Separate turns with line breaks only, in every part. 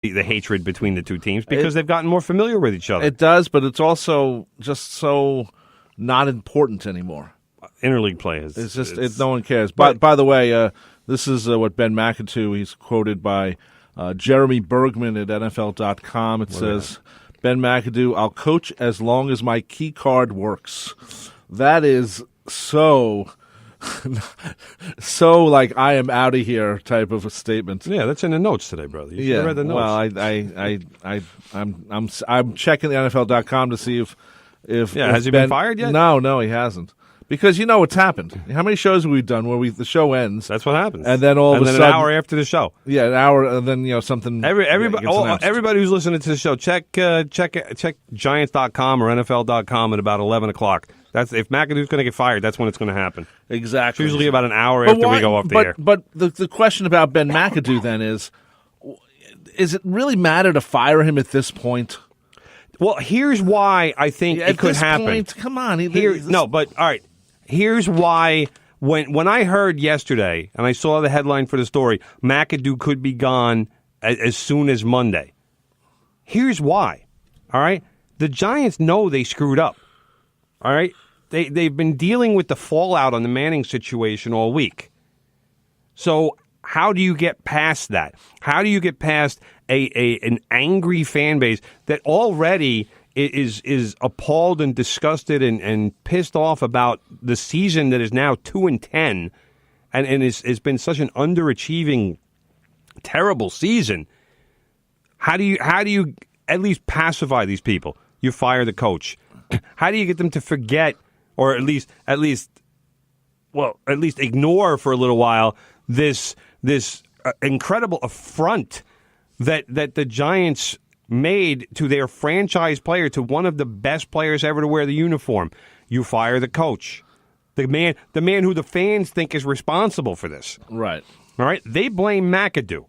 the hatred between the two teams because they've gotten more familiar with each other.
It does, but it's also just so not important anymore.
Interleague play is
no one cares. But by the way, this is what Ben McAdoo, he's quoted by Jeremy Bergman at NFL.com. It says, Ben McAdoo, I'll coach as long as my key card works. That is so like I am out of here type of a statement.
Yeah, that's in the notes today, brother. You should have read the notes.
Well, I'm checking the NFL.com to see if
has he been fired yet?
No, he hasn't. Because you know what's happened. How many shows have we done where the show ends?
That's what happens.
And then all of a sudden,
an hour after the show.
Yeah, an hour, and then something.
Everybody who's listening to the show, check Giants.com or NFL.com at about 11 o'clock. That's if McAdoo's going to get fired. That's when it's going to happen.
Exactly.
It's usually about an hour after we go off the air.
But the question about Ben McAdoo then is it really matter to fire him at this point?
Well, here's why I think it could happen.
Point, come on.
All right. Here's why when I heard yesterday and I saw the headline for the story, McAdoo could be gone as soon as Monday. Here's why. All right? The Giants know they screwed up. All right? They've been dealing with the fallout on the Manning situation all week. So how do you get past that? How do you get past an angry fan base that already is appalled and disgusted and pissed off about the season that is now 2-10 and has been such an underachieving, terrible season? How do you at least pacify these people? You fire the coach. How do you get them to forget, or at least ignore for a little while this incredible affront that the Giants made to their franchise player, to one of the best players ever to wear the uniform? You fire the coach, the man who the fans think is responsible for this.
Right.
All right. They blame McAdoo.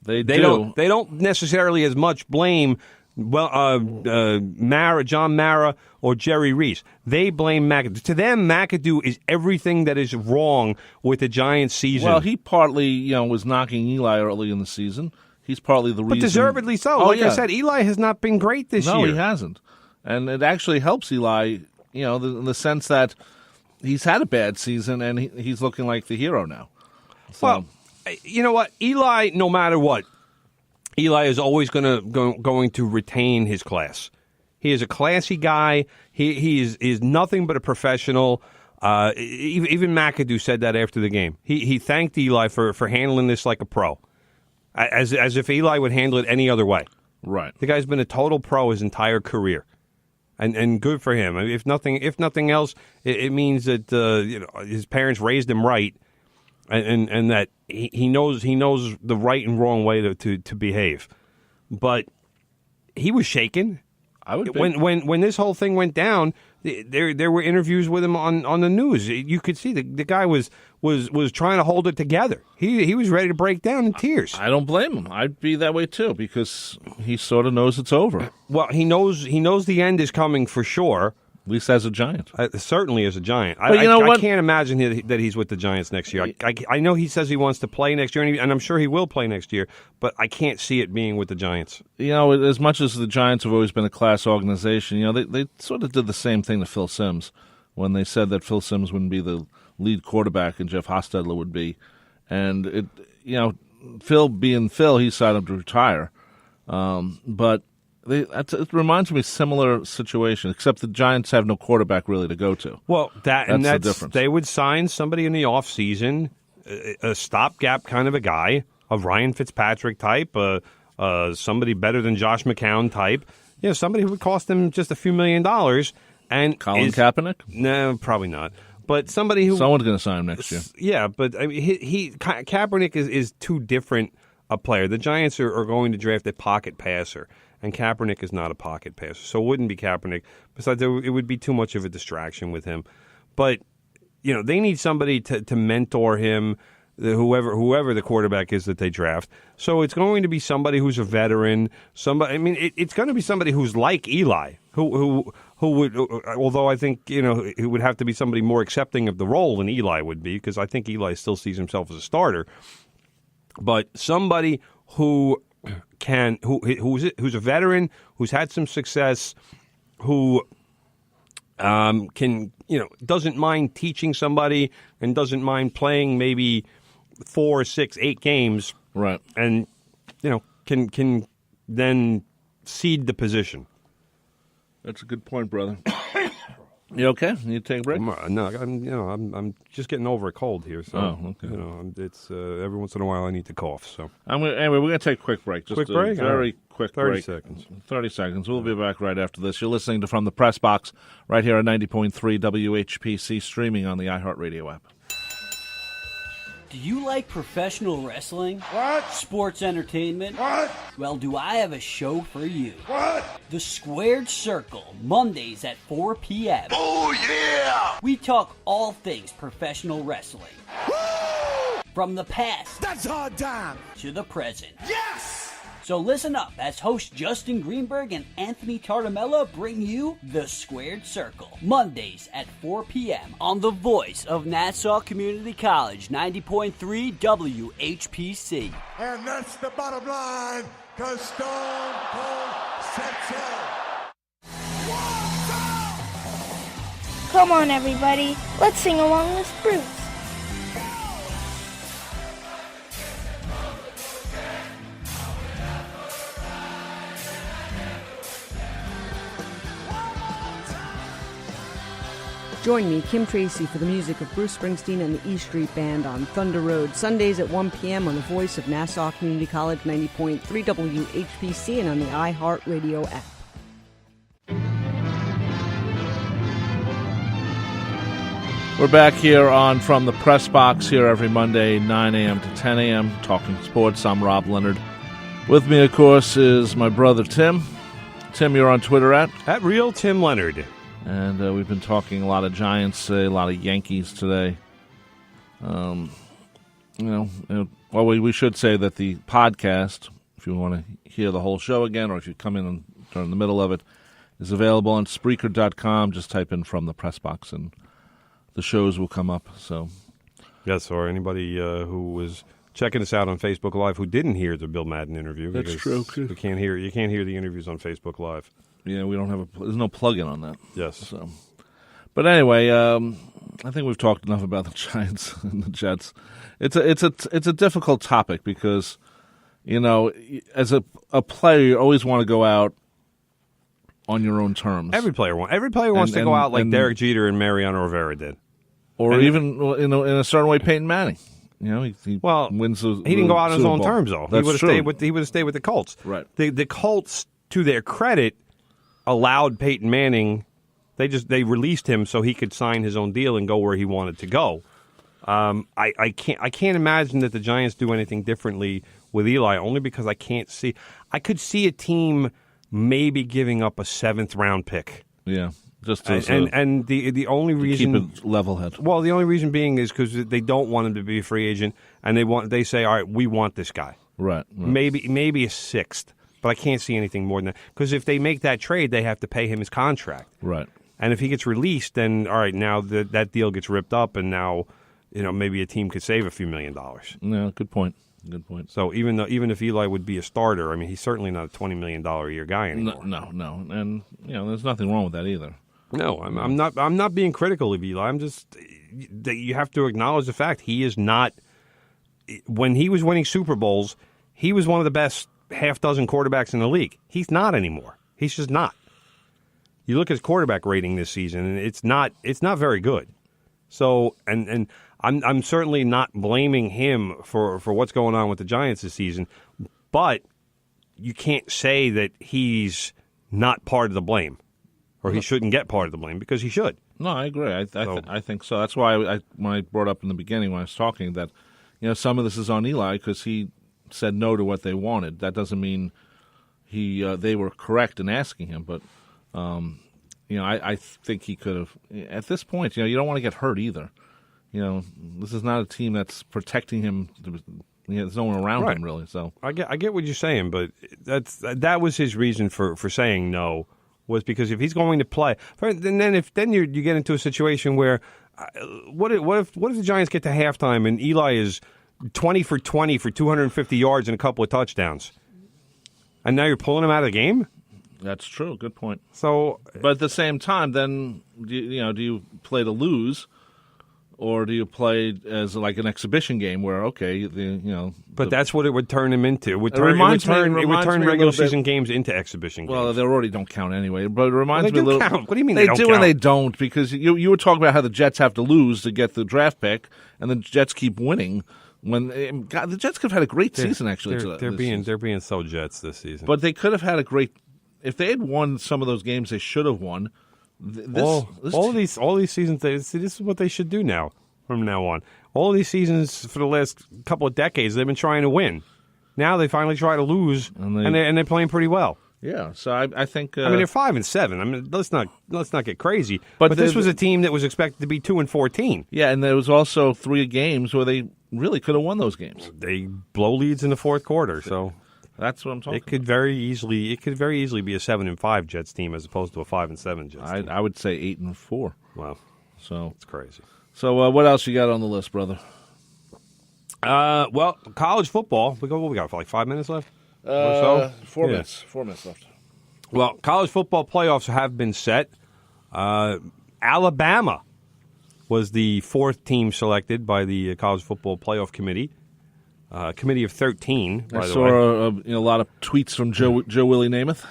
They don't necessarily as much blame John Mara or Jerry Reese. They blame McAdoo. To them, McAdoo is everything that is wrong with the Giants' season.
Well, he partly was knocking Eli early in the season. He's partly the reason.
But deservedly so. I said, Eli has not been great this year.
No, he hasn't. And it actually helps Eli, in the sense that he's had a bad season and he's looking like the hero now. So.
Well, you know what? Eli, no matter what, Eli is always going to retain his class. He is a classy guy. He is nothing but a professional. Even McAdoo said that after the game. He thanked Eli for handling this like a pro. As if Eli would handle it any other way.
Right.
The guy's been a total pro his entire career, and good for him. I mean, if nothing else, it means that his parents raised him right, and that he knows the right and wrong way to behave. But he was shaken.
I would
when this whole thing went down. There were interviews with him on the news. You could see the guy was trying to hold it together. He was ready to break down in tears.
I don't blame him. I'd be that way too because he sort of knows it's over.
Well, he knows the end is coming for sure.
At least as a Giant.
Certainly as a Giant.
But
I can't imagine that he's with the Giants next year. I know he says he wants to play next year, and I'm sure he will play next year, but I can't see it being with the Giants.
As much as the Giants have always been a class organization, they sort of did the same thing to Phil Simms when they said that Phil Simms wouldn't be the lead quarterback and Jeff Hostetler would be. And, Phil being Phil, he decided to retire. But it reminds me of a similar situation, except the Giants have no quarterback really to go to.
Well, that's
the difference.
They would sign somebody in the offseason, a stopgap kind of a guy, a Ryan Fitzpatrick type, somebody better than Josh McCown type. Somebody who would cost them just a few $1 million. And
Colin Kaepernick?
No, probably not. But somebody who
someone's going to sign him next year.
Yeah, but I mean, Kaepernick is too different a player. The Giants are going to draft a pocket passer. And Kaepernick is not a pocket passer, so it wouldn't be Kaepernick. Besides, it would be too much of a distraction with him. But they need somebody to mentor him, whoever the quarterback is that they draft. So it's going to be somebody who's a veteran. It's going to be somebody who's like Eli, who would. Although I think it would have to be somebody more accepting of the role than Eli would be, because I think Eli still sees himself as a starter. But somebody who who's a veteran, who's had some success, who doesn't mind teaching somebody and doesn't mind playing maybe 4, 6, 8 games,
right?
And can then cede the position.
That's a good point, brother. You okay? You take a break?
No, I'm just getting over a cold here. So,
okay.
It's every once in a while I need to cough. So
we're going to take a quick break. Just
quick break?
Very quick
30
break.
seconds.
30 seconds. We'll be back right after this. You're listening to From the Press Box right here at 90.3 WHPC, streaming on the iHeartRadio app.
Do you like professional wrestling?
What?
Sports entertainment?
What?
Well, do I have a show for you?
What?
The Squared Circle, Mondays at 4 p.m.
Oh, yeah!
We talk all things professional wrestling.
Woo!
From the past
That's our time!
to the present.
Yes!
So listen up as host Justin Greenberg and Anthony Tartamella bring you The Squared Circle, Mondays at 4 p.m. on the voice of Nassau Community College, 90.3 WHPC.
And that's the bottom line, because Stone Cold said so.
Come on, everybody. Let's sing along with Bruce.
Join me, Kim Tracy, for the music of Bruce Springsteen and the E Street Band on Thunder Road, Sundays at 1 p.m. on the voice of Nassau Community College, 90.3 WHPC, and on the iHeartRadio app.
We're back here on From the Press Box here every Monday, 9 a.m. to 10 a.m., talking sports. I'm Rob Leonard. With me, of course, is my brother Tim. Tim, you're on Twitter at
Real Tim Leonard.
And we've been talking a lot of Giants today, a lot of Yankees today. We should say that the podcast, if you want to hear the whole show again, or if you come in during the middle of it, is available on Spreaker.com. Just type in From the Press Box, and the shows will come up. So,
yes, or anybody who was checking us out on Facebook Live who didn't hear the Bill Madden interview.
That's true.
You can't hear the interviews on Facebook Live.
Yeah, we don't have there's no plug-in on that.
Yes.
So, but anyway, I think we've talked enough about the Giants and the Jets. It's a difficult topic because, as a player, you always want to go out on your own terms.
Every player wants to go out like Derek Jeter and Mariano Rivera did,
or even in a certain way, Peyton Manning. He wins. He
didn't go out on his own terms though.
That's
he would have stayed with the Colts.
Right.
The Colts, to their credit, allowed Peyton Manning. They released him so he could sign his own deal and go where he wanted to go. I can't imagine that the Giants do anything differently with Eli, only because I can't see. I could see a team maybe giving up a 7th round pick.
Yeah, just
and the only reason
keep it level head.
Well, the only reason being is because they don't want him to be a free agent, and they say, all right, we want this guy.
Right.
Maybe a 6th. But I can't see anything more than that. Because if they make that trade, they have to pay him his contract.
Right.
And if he gets released, then, all right, now that deal gets ripped up, and now, maybe a team could save a few $1 million.
Yeah, good point. Good point.
So even if Eli would be a starter, I mean, he's certainly not a $20 million a year guy anymore.
No. And, there's nothing wrong with that either.
No, I'm not being critical of Eli. I'm just, you have to acknowledge the fact he is not, when he was winning Super Bowls, he was one of the best half dozen quarterbacks in the league. He's not anymore. He's just not. You look at his quarterback rating this season, and it's not very good. So, and I'm certainly not blaming him for what's going on with the Giants this season, but you can't say that he's not part of the blame, or he shouldn't get part of the blame, because he should.
No, I agree. I think so. That's why when I brought up in the beginning when I was talking that, some of this is on Eli because he said no to what they wanted. That doesn't mean they were correct in asking him, but I think he could have. At this point, you don't want to get hurt either. This is not a team that's protecting him. There's no one around him really. So
I get what you're saying, but that was his reason for saying no, was because if he's going to play, then you get into a situation where what if the Giants get to halftime and Eli is 20 for 20 for 250 yards and a couple of touchdowns? and now you're pulling them out of the game?
That's true. Good point.
So,
but at the same time, then do you play to lose, or do you play as like an exhibition game where
But that's what it would turn them into. It would turn regular season games into exhibition games.
Well, they already don't count anyway. But it reminds me
they
a little.
count. What do you mean
they
don't
do
count?
and they don't? Because you were talking about how the Jets have to lose to get the draft pick, and the Jets keep winning. When God, the Jets could have had a great season actually.
They're being so Jets this season.
But they could have had a great. If they had won some of those games, they should have won.
All these seasons, this is what they should do now. From now on, all these seasons for the last couple of decades, they've been trying to win. Now they finally try to lose, and they're playing pretty well.
Yeah, so I think.
I mean, they're 5-7. I mean, let's not get crazy. But this was a team that was expected to be 2-14.
Yeah, and there was also 3 games where they really could have won those games.
They blow leads in the fourth quarter, so
that's what I'm talking.
It could very easily be a 7-5 Jets team as opposed to a 5-7 Jets team.
I would say 8-4.
Wow,
so
it's crazy.
So what else you got on the list, brother?
Well, college football. We got for like 5 minutes left.
4 minutes. 4 minutes left.
Well, college football playoffs have been set. Alabama was the 4th team selected by the College Football Playoff Committee. Committee of 13, by the way.
I saw a lot of tweets from Joe Willie Namath.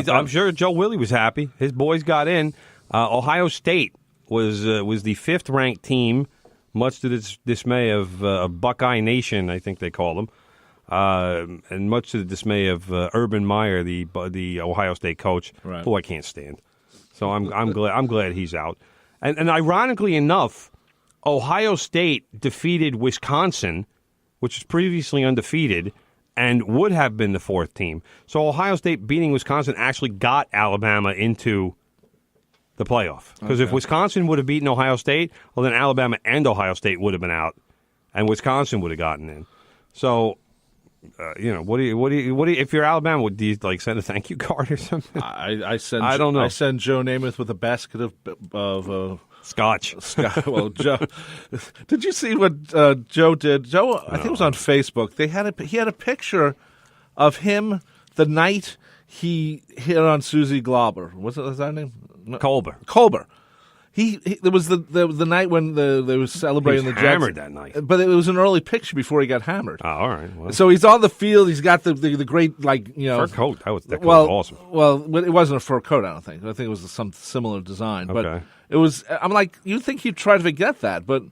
I'm sure Joe Willie was happy. His boys got in. Ohio State was the 5th ranked team, much to the dismay of Buckeye Nation, I think they call them, and much to the dismay of Urban Meyer, the Ohio State coach, who I can't stand. So I'm glad he's out. And ironically enough, Ohio State defeated Wisconsin, which was previously undefeated, and would have been the 4th team. So Ohio State beating Wisconsin actually got Alabama into the playoff. Because if Wisconsin would have beaten Ohio State, well, then Alabama and Ohio State would have been out, and Wisconsin would have gotten in. So, what do you? If you're Alabama, do you like send a thank you card or something?
I
don't know.
I send Joe Namath with a basket of
Scotch.
Well, Joe, did you see what Joe did? Joe, I think it was on Facebook. He had a picture of him the night he hit on Susie Glauber. Was that her name? No. Colber. There was the night when they was celebrating the Jets.
Hammered that night,
but it was an early picture before he got hammered.
Oh, all right. Well.
So he's on the field. He's got the great
fur coat. That was awesome.
Well, it wasn't a fur coat. I don't think. I think it was some similar design.
Okay.
But it was. I'm like, you'd think he'd try to forget that, but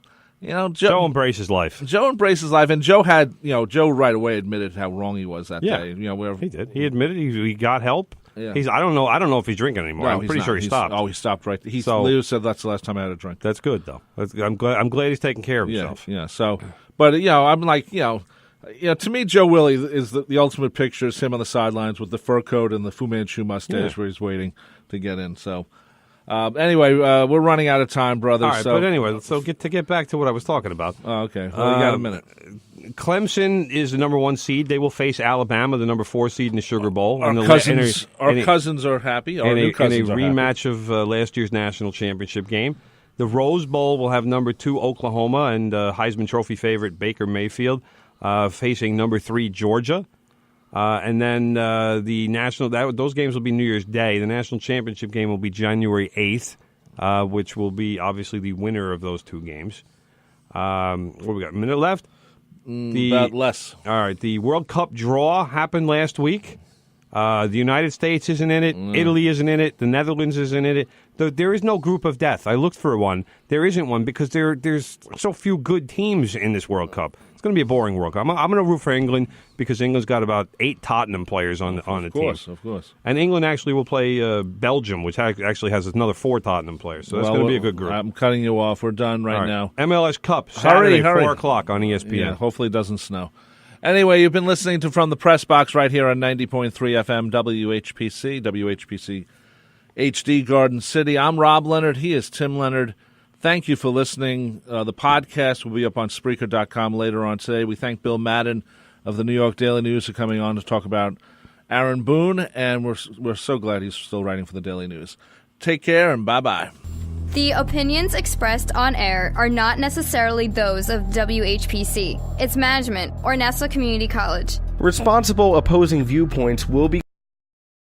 Joe
embraces life.
Joe embraces life, and Joe had Joe right away admitted how wrong he was that day.
He did. He admitted he got help.
Yeah.
I don't know if he's drinking anymore.
No,
I'm pretty sure he stopped.
He stopped right. Leo said that's the last time I had a drink.
That's good though. I'm glad he's taking care of himself.
Yeah. So, but I'm like, to me, Joe Willie is the ultimate picture. Is him on the sidelines with the fur coat and the Fu Manchu mustache, where he's waiting to get in. So, anyway, we're running out of time, brother.
All right, but anyway, so get back to what I was talking about.
Oh, okay. Well, we got a minute.
Clemson is the number 1 seed. They will face Alabama, the number 4 seed in the Sugar Bowl.
Our cousins are happy. Our new cousins are happy.
In a rematch of last year's national championship game. The Rose Bowl will have number 2 Oklahoma and Heisman Trophy favorite Baker Mayfield facing number 3 Georgia. And then the national those games will be New Year's Day. The national championship game will be January 8th, which will be obviously the winner of those 2 games. What we got? A minute left.
About less.
All right. The World Cup draw happened last week. The United States isn't in it. Italy isn't in it. The Netherlands isn't in it. There is no group of death. I looked for one. There isn't one because there's so few good teams in this World Cup. It's going to be a boring World Cup. I'm going to root for England because England's got about 8 Tottenham players on the team.
Of course.
And England actually will play Belgium, which actually has another 4 Tottenham players. So that's going to be a good group.
I'm cutting you off. We're done right now.
MLS Cup, Saturday,
hurry.
4 o'clock on ESPN.
Yeah, hopefully it doesn't snow. Anyway, you've been listening to From the Press Box right here on 90.3 FM WHPC HD Garden City. I'm Rob Leonard. He is Tim Leonard. Thank you for listening. The podcast will be up on Spreaker.com later on today. We thank Bill Madden of the New York Daily News for coming on to talk about Aaron Boone, and we're so glad he's still writing for the Daily News. Take care, and bye-bye.
The opinions expressed on air are not necessarily those of WHPC, its management, or Nassau Community College.
Responsible opposing viewpoints will be